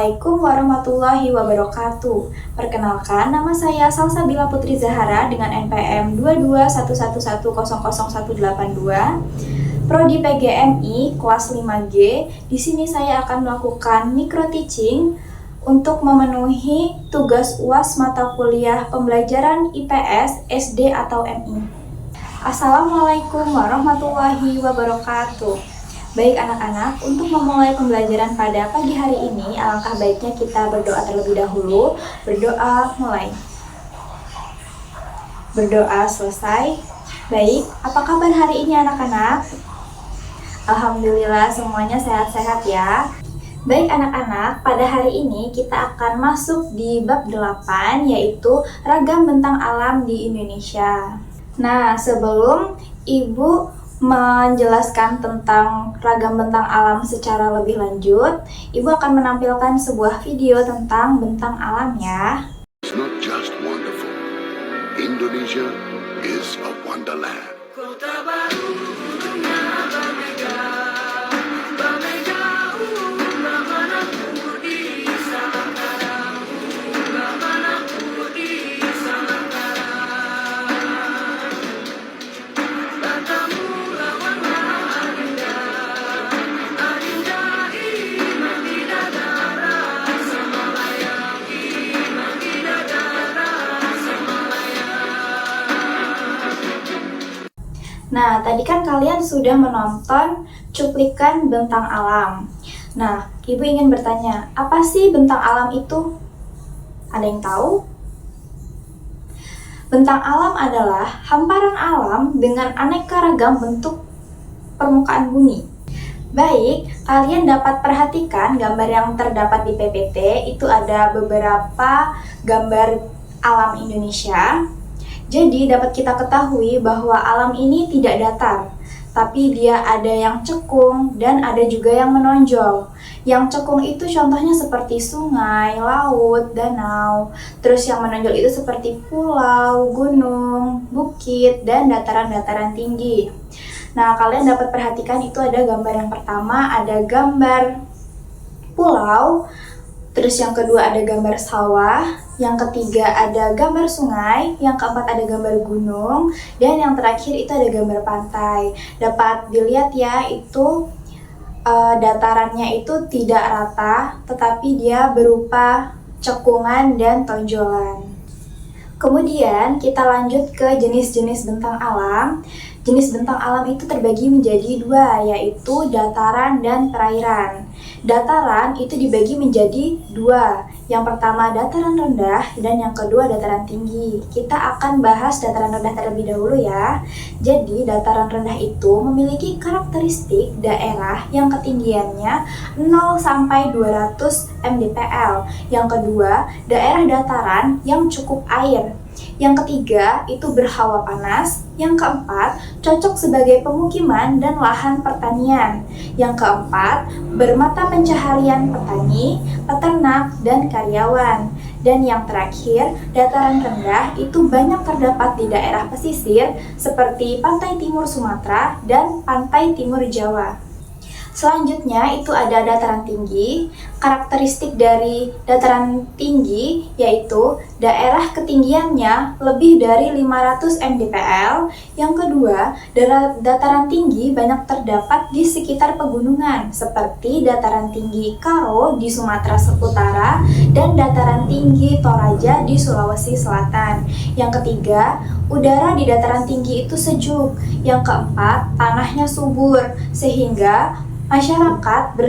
Assalamualaikum warahmatullahi wabarakatuh. Perkenalkan, nama saya Salsabila Putri Zahara dengan NPM 22111000182, Prodi PGMI kelas 5G. Di sini saya akan melakukan micro teaching untuk memenuhi tugas UAS mata kuliah pembelajaran IPS, SD atau MI. Assalamualaikum warahmatullahi wabarakatuh. Baik anak-anak, untuk memulai pembelajaran pada pagi hari ini, alangkah baiknya kita berdoa terlebih dahulu. Berdoa mulai. Berdoa selesai. Baik, apa kabar hari ini anak-anak? Alhamdulillah semuanya sehat-sehat ya. Baik anak-anak, pada hari ini kita akan masuk di bab 8, yaitu ragam bentang alam di Indonesia. Nah, sebelum Ibu menjelaskan tentang ragam bentang alam secara lebih lanjut, Ibu akan menampilkan sebuah video tentang bentang alam ya. It's not just wonderful. Indonesia is a wonderland. Nah, tadi kan kalian sudah menonton cuplikan bentang alam. Nah, Ibu ingin bertanya, apa sih bentang alam itu? Ada yang tahu? Bentang alam adalah hamparan alam dengan aneka ragam bentuk permukaan bumi. Baik, kalian dapat perhatikan gambar yang terdapat di PPT, itu ada beberapa gambar alam Indonesia. Jadi dapat kita ketahui bahwa alam ini tidak datar, tapi dia ada yang cekung dan ada juga yang menonjol. Yang cekung itu contohnya seperti sungai, laut, danau. Terus yang menonjol itu seperti pulau, gunung, bukit, dan dataran-dataran tinggi. Nah, kalian dapat perhatikan itu ada gambar yang pertama, ada gambar pulau. Terus yang kedua ada gambar sawah, yang ketiga ada gambar sungai, yang keempat ada gambar gunung, dan yang terakhir itu ada gambar pantai. Dapat dilihat ya, itu datarannya itu tidak rata, tetapi dia berupa cekungan dan tonjolan. Kemudian kita lanjut ke jenis-jenis bentang alam. Jenis bentang alam itu terbagi menjadi dua, yaitu dataran dan perairan. Dataran itu dibagi menjadi dua. Yang pertama dataran rendah dan yang kedua dataran tinggi. Kita akan bahas dataran rendah terlebih dahulu ya. Jadi dataran rendah itu memiliki karakteristik daerah yang ketinggiannya 0 sampai 200 mdpl. Yang kedua, daerah dataran yang cukup air. Yang ketiga, itu berhawa panas. Yang keempat, cocok sebagai pemukiman dan lahan pertanian. Yang keempat, bermata pencaharian petani, peternak, dan karyawan. Dan yang terakhir, dataran rendah itu banyak terdapat di daerah pesisir seperti pantai timur Sumatera dan pantai timur Jawa. Selanjutnya itu ada dataran tinggi. Karakteristik dari dataran tinggi yaitu daerah ketinggiannya lebih dari 500 mdpl. Yang kedua, dataran tinggi banyak terdapat di sekitar pegunungan seperti dataran tinggi Karo di Sumatera Utara dan dataran tinggi Toraja di Sulawesi Selatan. Yang ketiga, udara di dataran tinggi itu sejuk. Yang keempat, tanahnya subur sehingga masyarakat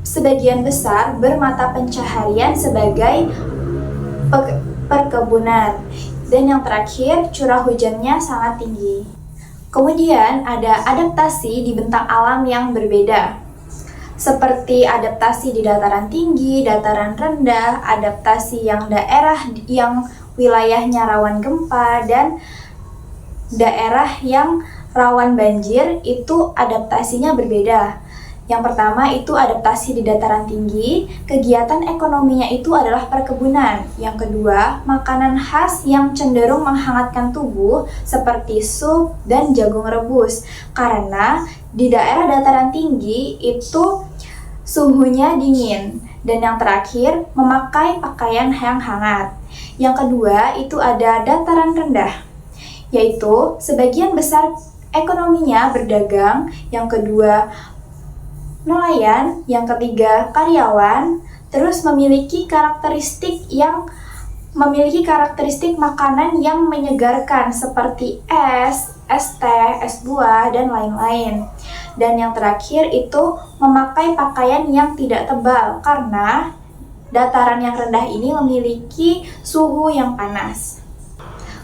sebagian besar bermata pencaharian sebagai perkebunan. Dan yang terakhir, curah hujannya sangat tinggi. Kemudian ada adaptasi di bentang alam yang berbeda, seperti adaptasi di dataran tinggi, dataran rendah, adaptasi yang daerah yang wilayahnya rawan gempa, dan daerah yang rawan banjir itu adaptasinya berbeda. Yang pertama itu adaptasi di dataran tinggi, kegiatan ekonominya itu adalah perkebunan. Yang kedua, makanan khas yang cenderung menghangatkan tubuh seperti sup dan jagung rebus. Karena di daerah dataran tinggi itu suhunya dingin Dan yang terakhir, memakai pakaian yang hangat. Yang kedua, itu ada dataran rendah, yaitu sebagian besar ekonominya berdagang. Yang kedua, nelayan. Yang ketiga, karyawan. Terus memiliki karakteristik makanan yang menyegarkan seperti es teh, es buah, dan lain-lain. Dan yang terakhir itu memakai pakaian yang tidak tebal karena dataran yang rendah ini memiliki suhu yang panas.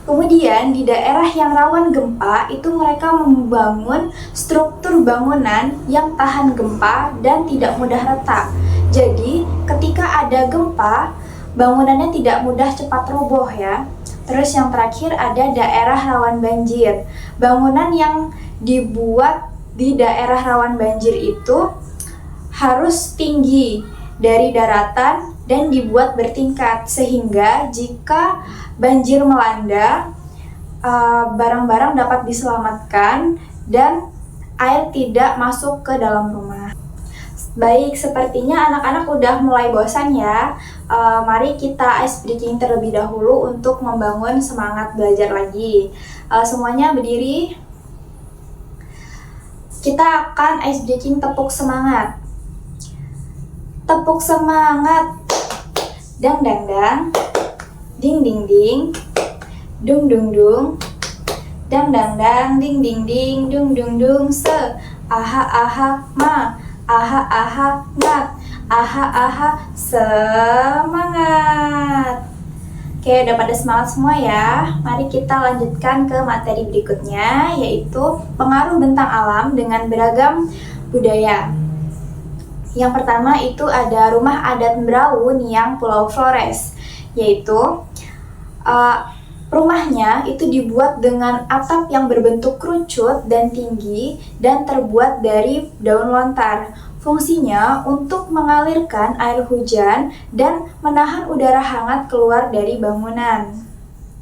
Kemudian di daerah yang rawan gempa itu mereka membangun struktur bangunan yang tahan gempa dan tidak mudah retak. Jadi ketika ada gempa, bangunannya tidak mudah cepat roboh ya. Terus yang terakhir ada daerah rawan banjir. Bangunan yang dibuat di daerah rawan banjir itu harus tinggi dari daratan dan dibuat bertingkat sehingga jika banjir melanda, barang-barang dapat diselamatkan dan air tidak masuk ke dalam rumah. Baik, sepertinya anak-anak udah mulai bosan ya. Mari kita ice breaking terlebih dahulu untuk membangun semangat belajar lagi. Semuanya berdiri. Kita akan ice breaking tepuk semangat. Tepuk semangat. Dang dang dang. Ding ding ding. Dung dung dung. Dang dang dang. Ding ding ding. Dung dung dung. Se. Aha aha ma. Aha aha ngat. Aha aha semangat. Oke, udah pada semangat semua ya. Mari kita lanjutkan ke materi berikutnya, yaitu pengaruh bentang alam dengan beragam budaya. Yang pertama itu ada rumah adat Mbrawu Niang Pulau Flores, yaitu rumahnya itu dibuat dengan atap yang berbentuk kerucut dan tinggi dan terbuat dari daun lontar. Fungsinya untuk mengalirkan air hujan dan menahan udara hangat keluar dari bangunan.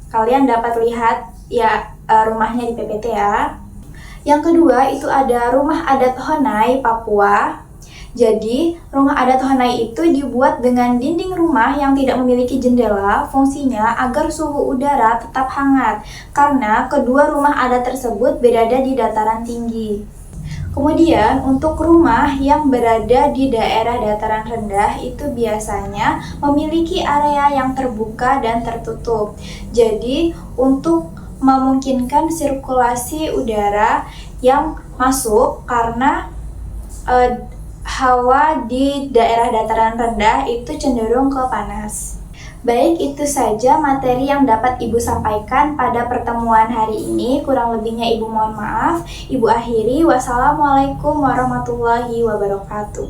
Kalian dapat lihat ya rumahnya di PPT ya. Yang kedua itu ada rumah adat Honai, Papua. Jadi, rumah adat Honai itu dibuat dengan dinding rumah yang tidak memiliki jendela. Fungsinya agar suhu udara tetap hangat karena kedua rumah adat tersebut berada di dataran tinggi. Kemudian untuk rumah yang berada di daerah dataran rendah itu biasanya memiliki area yang terbuka dan tertutup. Jadi untuk memungkinkan sirkulasi udara yang masuk karena hawa di daerah dataran rendah itu cenderung ke panas. Baik, itu saja materi yang dapat Ibu sampaikan pada pertemuan hari ini. Kurang lebihnya Ibu mohon maaf. Ibu akhiri. Wassalamualaikum warahmatullahi wabarakatuh.